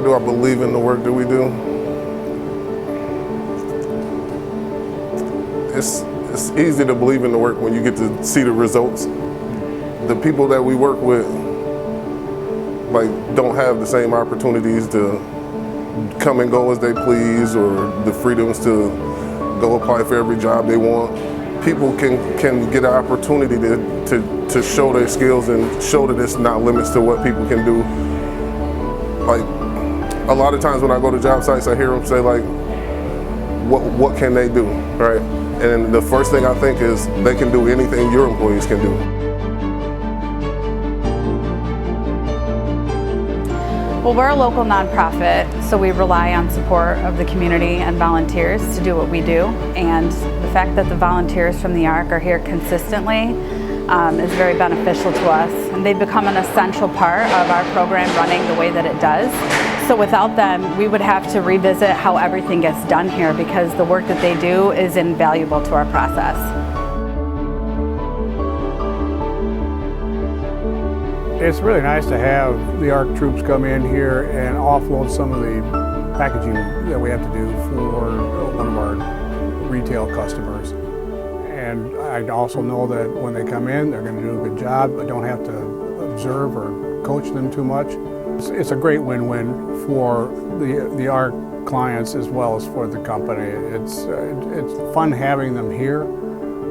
do I believe in the work that we do? It's easy to believe in the work when you get to see the results. The people that we work with don't have the same opportunities to come and go as they please, or the freedoms to go apply for every job they want. People can get an opportunity to show their skills and show that it's not limits to what people can do. Like, a lot of times when I go to job sites, I hear them say, like, what can they do, right? And the first thing I think is they can do anything your employees can do. Well, we're a local nonprofit, so we rely on support of the community and volunteers to do what we do. And the fact that the volunteers from the ARC are here consistently is very beneficial to us. And they've become an essential part of our program running the way that it does. So without them, we would have to revisit how everything gets done here, because the work that they do is invaluable to our process. It's really nice to have the ARC troops come in here and offload some of the packaging that we have to do for one of our retail customers. And I also know that when they come in, they're going to do a good job. I don't have to observe or coach them too much. It's a great win-win for the ARC clients as well as for the company. It's fun having them here,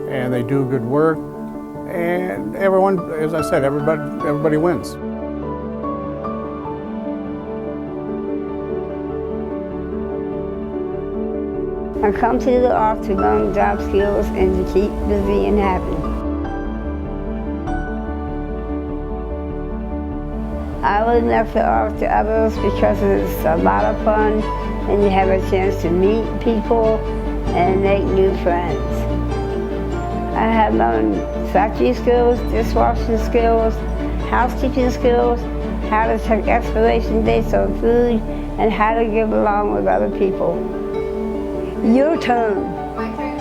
and they do good work. And everyone, as I said, everybody wins. I come to the ARC to learn job skills and to keep busy and happy. I would love the ARC to others because it's a lot of fun and you have a chance to meet people and make new friends. I have learned factory skills, dishwashing skills, housekeeping skills, how to check expiration dates on food, and how to get along with other people. Your turn. My turn.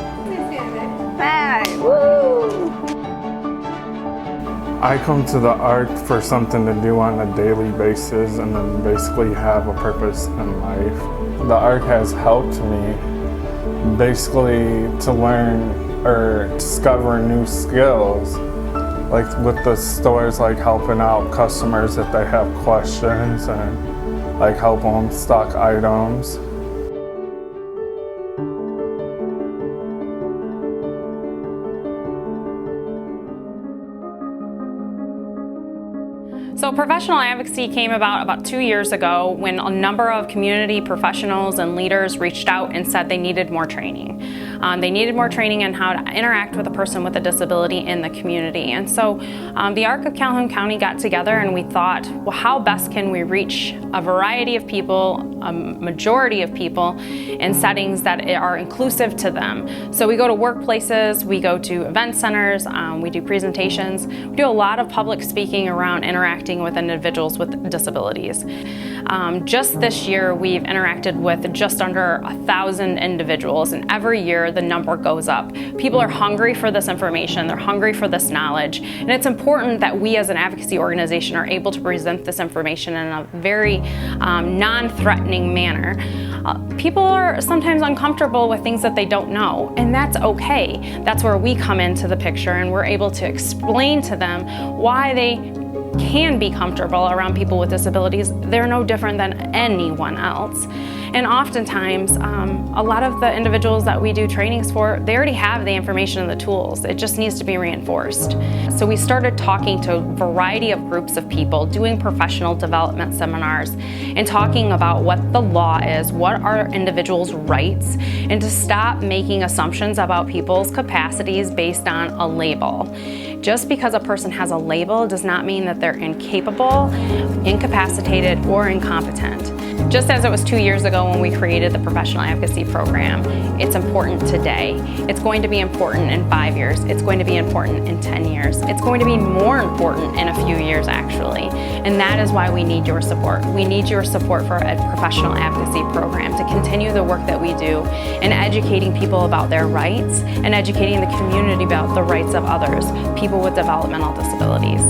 Hi, woo! I come to the ARC for something to do on a daily basis and then basically have a purpose in life. The ARC has helped me basically to learn or discover new skills, like with the stores, like helping out customers if they have questions and like help them stock items. So professional advocacy came about 2 years ago when a number of community professionals and leaders reached out and said they needed more training. They needed more training on how to interact with a person with a disability in the community. And so the ARC of Calhoun County got together and we thought, well, how best can we reach a variety of people, a majority of people, in settings that are inclusive to them. So we go to workplaces, we go to event centers, we do presentations, we do a lot of public speaking around interacting with individuals with disabilities. Just this year, we've interacted with just under 1,000 individuals, and every year the number goes up. People are hungry for this information, they're hungry for this knowledge, and it's important that we as an advocacy organization are able to present this information in a very non-threatening manner. People are sometimes uncomfortable with things that they don't know, and that's okay. That's where we come into the picture, and we're able to explain to them why they can be comfortable around people with disabilities. They're no different than anyone else. And oftentimes, a lot of the individuals that we do trainings for, they already have the information and the tools. It just needs to be reinforced. So we started talking to a variety of groups of people, doing professional development seminars, and talking about what the law is, what are individuals' rights, and to stop making assumptions about people's capacities based on a label. Just because a person has a label does not mean that they're incapable, incapacitated, or incompetent. Just as it was 2 years ago when we created the professional advocacy program, it's important today. It's going to be important in 5 years. It's going to be important in 10 years. It's going to be more important in a few years, actually. And that is why we need your support. We need your support for a professional advocacy program to continue the work that we do in educating people about their rights and educating the community about the rights of others, people with developmental disabilities.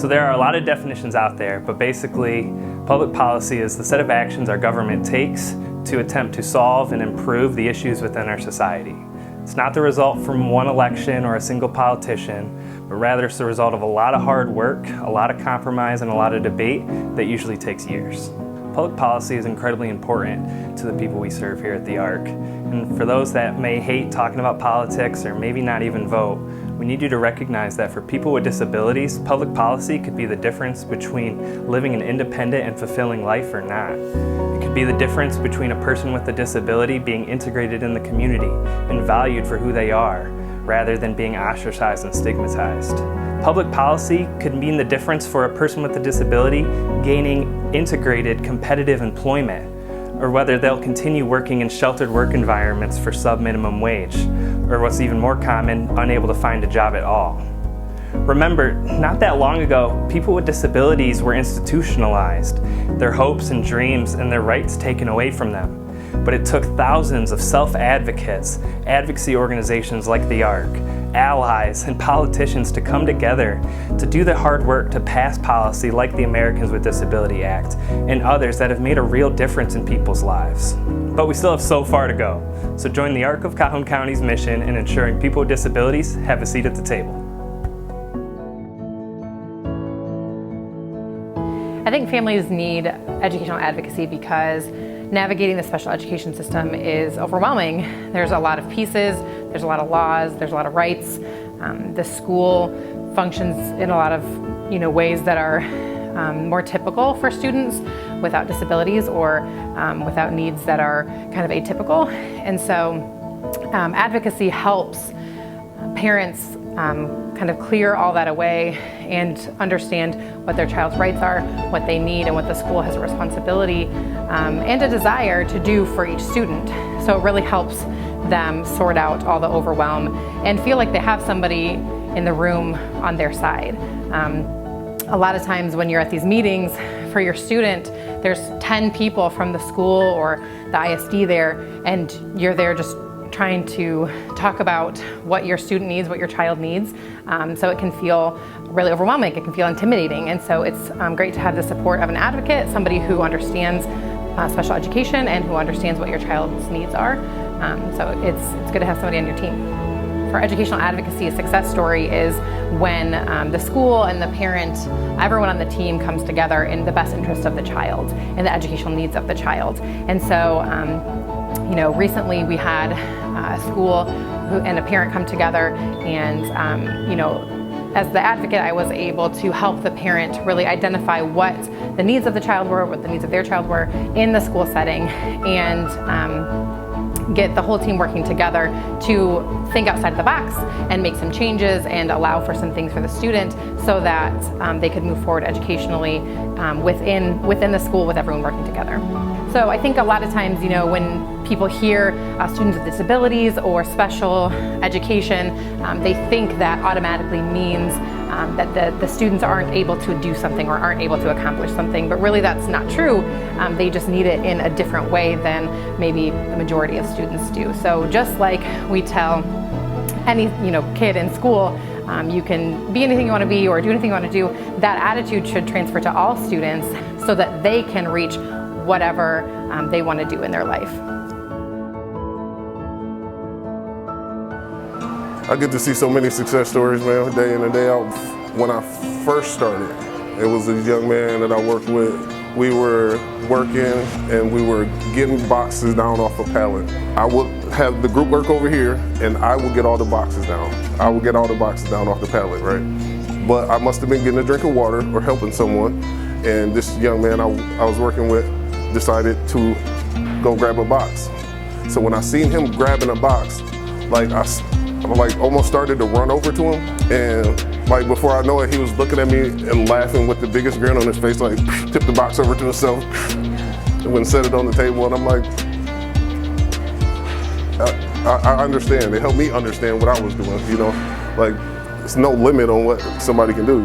So there are a lot of definitions out there, but basically, public policy is the set of actions our government takes to attempt to solve and improve the issues within our society. It's not the result from one election or a single politician, but rather it's the result of a lot of hard work, a lot of compromise, and a lot of debate that usually takes years. Public policy is incredibly important to the people we serve here at the ARC. And for those that may hate talking about politics or maybe not even vote, we need you to recognize that for people with disabilities, public policy could be the difference between living an independent and fulfilling life or not. It could be the difference between a person with a disability being integrated in the community and valued for who they are, rather than being ostracized and stigmatized. Public policy could mean the difference for a person with a disability gaining integrated competitive employment, or whether they'll continue working in sheltered work environments for sub-minimum wage, or what's even more common, unable to find a job at all. Remember, not that long ago, people with disabilities were institutionalized, their hopes and dreams and their rights taken away from them. But it took thousands of self-advocates, advocacy organizations like the ARC, allies, and politicians to come together to do the hard work to pass policy like the Americans with Disability Act and others that have made a real difference in people's lives. But we still have so far to go. So join the ARC of Calhoun County's mission in ensuring people with disabilities have a seat at the table. I think families need educational advocacy because navigating the special education system is overwhelming. There's a lot of pieces, there's a lot of laws, there's a lot of rights. The school functions in a lot of ways that are more typical for students without disabilities or without needs that are kind of atypical. And so advocacy helps parents kind of clear all that away and understand what their child's rights are, what they need, and what the school has a responsibility and a desire to do for each student. So it really helps them sort out all the overwhelm and feel like they have somebody in the room on their side. A lot of times when you're at these meetings for your student, there's 10 people from the school or the ISD there, and you're there just trying to talk about what your student needs, what your child needs. So it can feel really overwhelming, it can feel intimidating. And so it's great to have the support of an advocate, somebody who understands special education and who understands what your child's needs are. So it's good to have somebody on your team. For educational advocacy, a success story is when the school and the parent, everyone on the team comes together in the best interest of the child and the educational needs of the child. And so, recently we had a school and a parent come together, and as the advocate, I was able to help the parent really identify what the needs of the child were, what the needs of their child were in the school setting, and get the whole team working together to think outside the box and make some changes and allow for some things for the student so that they could move forward educationally within the school with everyone working together. So I think a lot of times, when people hear students with disabilities or special education, they think that automatically means that the students aren't able to do something or aren't able to accomplish something, but really that's not true. They just need it in a different way than maybe the majority of students do. So just like we tell any kid in school, you can be anything you want to be or do anything you want to do, that attitude should transfer to all students so that they can reach whatever they want to do in their life. I get to see so many success stories, man, day in and day out. When I first started, it was a young man that I worked with. We were working and we were getting boxes down off a pallet. I would have the group work over here and I would get all the boxes down. I would get all the boxes down off the pallet, right? But I must have been getting a drink of water or helping someone, and this young man I was working with decided to go grab a box. So when I seen him grabbing a box, I almost started to run over to him, and before I know it, he was looking at me and laughing with the biggest grin on his face, tipped the box over to himself and went and set it on the table. And I'm like, I understand. It helped me understand what I was doing, there's no limit on what somebody can do,